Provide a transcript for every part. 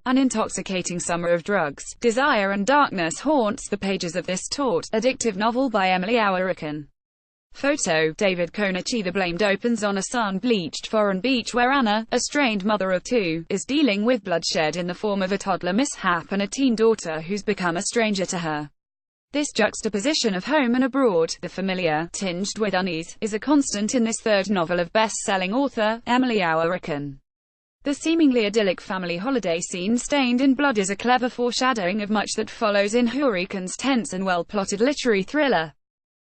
An intoxicating summer of drugs, desire and darkness haunts the pages of this taut, addictive novel by Emily Ouweriken. Photo, David Konieczny. The Blamed opens on a sun-bleached foreign beach where Anna, a strained mother of two, is dealing with bloodshed in the form of a toddler mishap and a teen daughter who's become a stranger to her. This juxtaposition of home and abroad, the familiar, tinged with unease, is a constant in this third novel of best-selling author, Emily Ouweriken. The seemingly idyllic family holiday scene stained in blood is a clever foreshadowing of much that follows in Ouweriken's tense and well-plotted literary thriller.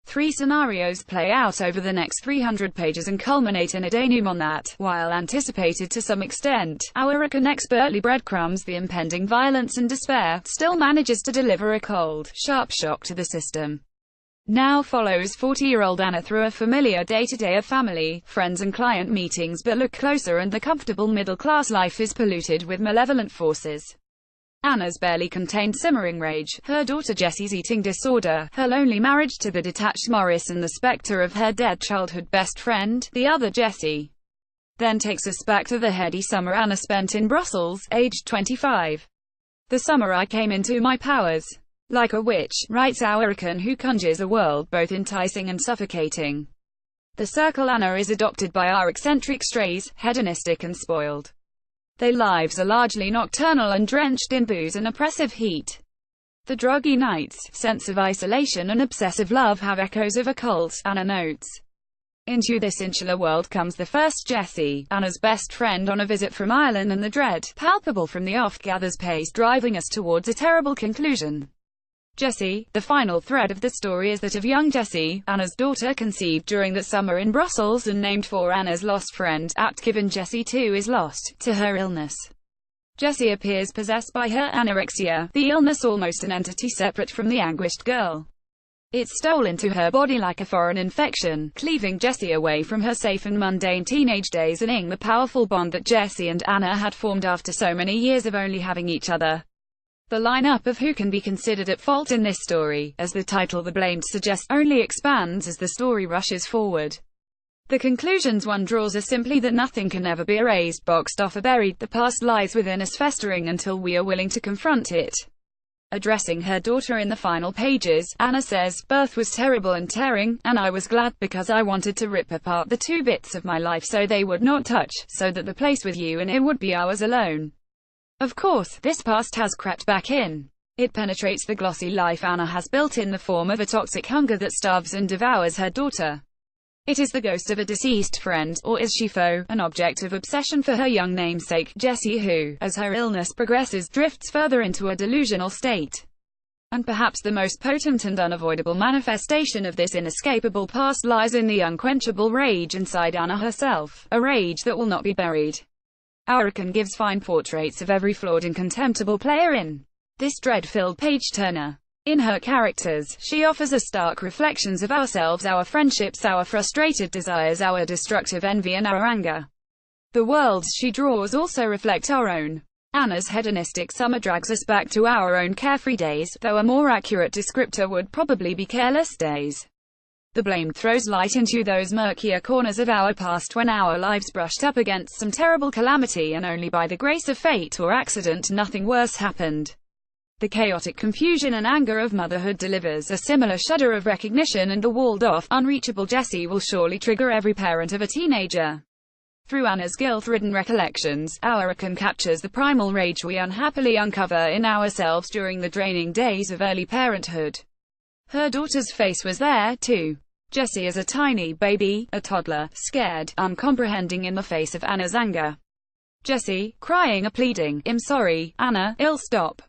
3 scenarios play out over the next 300 pages and culminate in a denouement that, while anticipated to some extent, Ouweriken expertly breadcrumbs the impending violence and despair, still manages to deliver a cold, sharp shock to the system. Now follows 40-year-old Anna through a familiar day-to-day of family, friends and client meetings, but look closer and the comfortable middle-class life is polluted with malevolent forces. Anna's barely contained simmering rage, her daughter Jessie's eating disorder, her lonely marriage to the detached Morris and the spectre of her dead childhood best friend, the other Jessie. Then takes us back to the heady summer Anna spent in Brussels, aged 25. The summer I came into my powers. Like a witch, writes Ouweriken, who conjures a world both enticing and suffocating. The circle Anna is adopted by are eccentric strays, hedonistic and spoiled. Their lives are largely nocturnal and drenched in booze and oppressive heat. The druggy nights, sense of isolation and obsessive love have echoes of a cult, Anna notes. Into this insular world comes the first Jessie, Anna's best friend, on a visit from Ireland, and the dread, palpable from the off, gathers pace, driving us towards a terrible conclusion. Jessie, the final thread of the story is that of young Jessie, Anna's daughter, conceived during the summer in Brussels and named for Anna's lost friend, apt given Jessie too is lost to her illness. Jessie appears possessed by her anorexia, the illness almost an entity separate from the anguished girl. It stole into her body like a foreign infection, cleaving Jessie away from her safe and mundane teenage days and ending the powerful bond that Jessie and Anna had formed after so many years of only having each other. The lineup of who can be considered at fault in this story, as the title The Blamed suggests, only expands as the story rushes forward. The conclusions one draws are simply that nothing can ever be erased, boxed off or buried. The past lies within us, festering until we are willing to confront it. Addressing her daughter in the final pages, Anna says, "Birth was terrible and tearing, and I was glad, because I wanted to rip apart the 2 bits of my life so they would not touch, so that the place with you and it would be ours alone." Of course, this past has crept back in. It penetrates the glossy life Anna has built in the form of a toxic hunger that starves and devours her daughter. It is the ghost of a deceased friend, or is she foe, an object of obsession for her young namesake, Jessie, who, as her illness progresses, drifts further into a delusional state. And perhaps the most potent and unavoidable manifestation of this inescapable past lies in the unquenchable rage inside Anna herself, a rage that will not be buried. Ouweriken gives fine portraits of every flawed and contemptible player in this dread-filled page-turner. In her characters, she offers us stark reflections of ourselves, our friendships, our frustrated desires, our destructive envy and our anger. The worlds she draws also reflect our own. Anna's hedonistic summer drags us back to our own carefree days, though a more accurate descriptor would probably be careless days. The Blamed throws light into those murkier corners of our past when our lives brushed up against some terrible calamity and only by the grace of fate or accident nothing worse happened. The chaotic confusion and anger of motherhood delivers a similar shudder of recognition, and the walled-off, unreachable Jessie will surely trigger every parent of a teenager. Through Anna's guilt-ridden recollections, Ouweriken captures the primal rage we unhappily uncover in ourselves during the draining days of early parenthood. Her daughter's face was there, too. Jessie is a tiny baby, a toddler, scared, uncomprehending in the face of Anna's anger. Jessie, crying or pleading, "I'm sorry, Anna, I'll stop.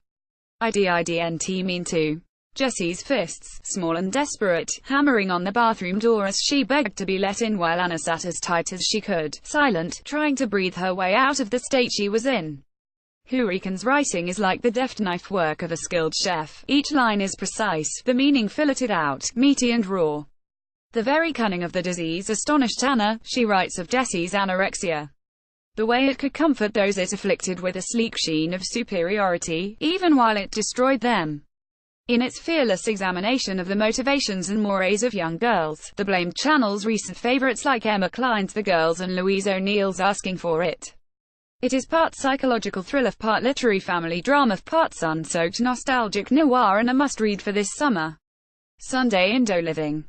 I didn't mean to." Jessie's fists, small and desperate, hammering on the bathroom door as she begged to be let in while Anna sat as tight as she could, silent, trying to breathe her way out of the state she was in. Ouweriken's writing is like the deft knife work of a skilled chef. Each line is precise, the meaning filleted out, meaty and raw. The very cunning of the disease astonished Anna. She writes of Jessie's anorexia. The way it could comfort those it afflicted with a sleek sheen of superiority, even while it destroyed them. In its fearless examination of the motivations and mores of young girls, The Blamed channels recent favorites like Emma Cline's The Girls and Louise O'Neill's Asking for It. It is part psychological thriller, part literary family drama, part sun-soaked nostalgic noir, and a must-read for this summer. Sunday Indo Living.